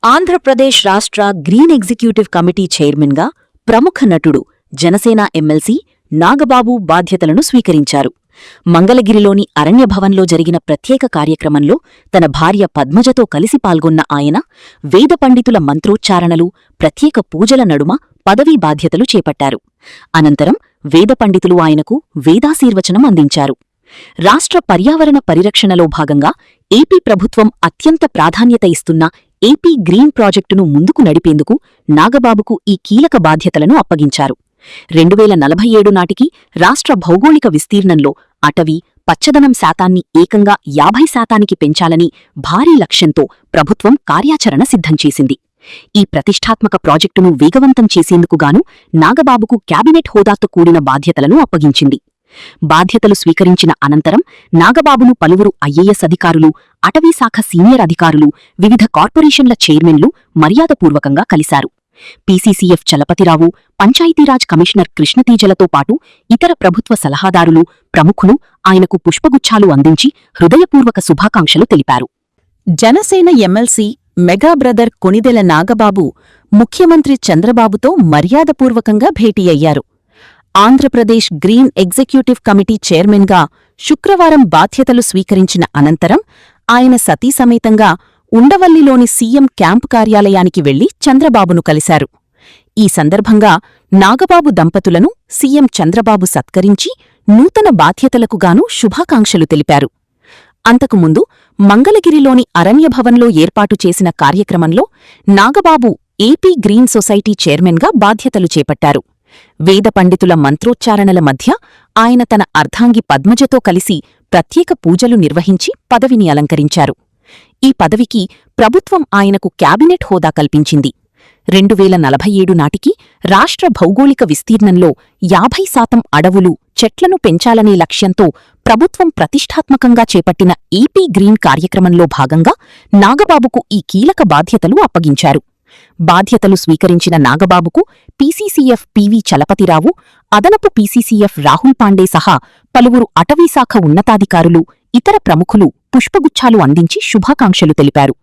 ఆంధ్రప్రదేశ్ రాష్ట్ర green executive committee చైర్మన్గా ప్రముఖ నటుడు జనసేన ఎమ్మెల్సీ నాగబాబు బాధ్యతలను స్వీకరించారు. మంగళగిరిలోని అరణ్యభవన్లో జరిగిన ప్రత్యేక కార్యక్రమంలో తన భార్య పద్మజతో కలిసి పాల్గొన్న ఆయన వేద పండితుల మంత్రోచ్చారణలు, ప్రత్యేక పూజల నడుమ పదవీ బాధ్యతలు చేపట్టారు. అనంతరం వేద పండితులు ఆయనకు వేదాశీర్వచనం అందించారు. రాష్ట్ర పర్యావరణ పరిరక్షణలో భాగంగా ఏపీ ప్రభుత్వం అత్యంత ప్రాధాన్యత ఇస్తున్న ఏపీ గ్రీన్ ప్రాజెక్టును ముందుకు నడిపేందుకు నాగబాబుకు ఈ కీలక బాధ్యతలను అప్పగించారు. 2047 నాటికి రాష్ట్ర భౌగోళిక విస్తీర్ణంలో అటవీ, పచ్చదనం శాతాన్ని ఏకంగా 50% పెంచాలని భారీ లక్ష్యంతో ప్రభుత్వం కార్యాచరణ సిద్ధం చేసింది. ఈ ప్రతిష్ఠాత్మక ప్రాజెక్టును వేగవంతం చేసేందుకుగాను నాగబాబుకు క్యాబినెట్ హోదాతో కూడిన బాధ్యతలను అప్పగించింది. బాధ్యతలు స్వీకరించిన అనంతరం నాగబాబును పలువురు ఐఏఎస్ అధికారులు, అటవీశాఖ సీనియర్ అధికారులు, వివిధ కార్పొరేషన్ల చైర్మన్లు మర్యాదపూర్వకంగా కలిశారు. పీసీసీఎఫ్ చలపతిరావు, పంచాయతీరాజ్ కమిషనర్ కృష్ణతేజలతో పాటు ఇతర ప్రభుత్వ సలహాదారులు, ప్రముఖులు ఆయనకు పుష్పగుచ్ఛాలు అందించి హృదయపూర్వక శుభాకాంక్షలు తెలిపారు. Janasena MLC mega brother Konidela Nagababu ముఖ్యమంత్రి చంద్రబాబుతో మర్యాదపూర్వకంగా భేటీ అయ్యారు. ఆంధ్రప్రదేశ్ గ్రీన్ ఎగ్జిక్యూటివ్ కమిటీ చైర్మన్గా శుక్రవారం బాధ్యతలు స్వీకరించిన అనంతరం ఆయన సతీసమేతంగా ఉండవల్లిలోని సీఎం క్యాంపు కార్యాలయానికి వెళ్లి చంద్రబాబును కలిశారు. ఈ సందర్భంగా నాగబాబు దంపతులను సీఎం చంద్రబాబు సత్కరించి నూతన బాధ్యతలకుగాను శుభాకాంక్షలు తెలిపారు. అంతకుముందు మంగళగిరిలోని అరణ్యభవన్లో ఏర్పాటు చేసిన కార్యక్రమంలో నాగబాబు ఏపీ గ్రీన్ సొసైటీ చైర్మన్గా బాధ్యతలు చేపట్టారు. వేద పండితుల మంత్రోచ్చారణల మధ్య ఆయన తన అర్ధాంగి పద్మజతో కలిసి ప్రత్యేక పూజలు నిర్వహించి పదవిని అలంకరించారు. ఈ పదవికి ప్రభుత్వం ఆయనకు క్యాబినెట్ హోదా కల్పించింది. 2047 నాటికి రాష్ట్ర భౌగోళిక విస్తీర్ణంలో 50% అడవులు, చెట్లను పెంచాలనే లక్ష్యంతో ప్రభుత్వం ప్రతిష్ఠాత్మకంగా చేపట్టిన ఏపీ గ్రీన్ కార్యక్రమంలో భాగంగా నాగబాబుకు ఈ కీలక బాధ్యతలు అప్పగించారు. బాధ్యతలు స్వీకరించిన నాగబాబుకు పీసీసీఎఫ్ పీవీ చలపతిరావు, అదనపు పీసీసీఎఫ్ రాహుల్ పాండే సహా పలువురు అటవీశాఖ ఉన్నతాధికారులు, ఇతర ప్రముఖులు పుష్పగుచ్ఛాలు అందించి శుభాకాంక్షలు తెలిపారు.